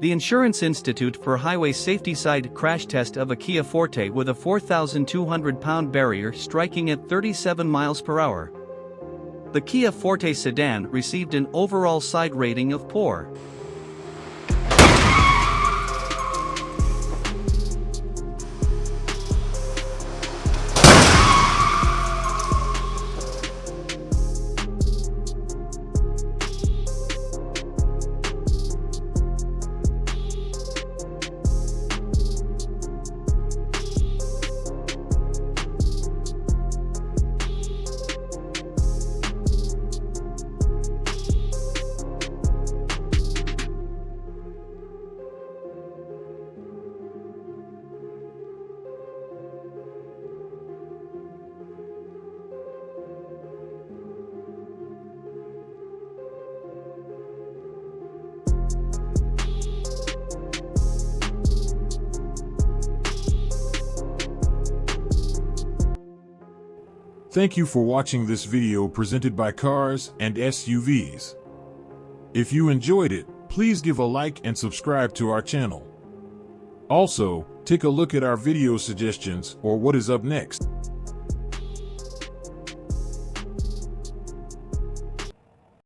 The Insurance Institute for Highway Safety side crash test of a Kia Forte with a 4,200-pound barrier striking at 37 miles per hour. The Kia Forte sedan received an overall side rating of poor. Thank you for watching this video presented by Cars and SUVs. If you enjoyed it, please give a like and subscribe to our channel. Also, take a look at our video suggestions or what is up next.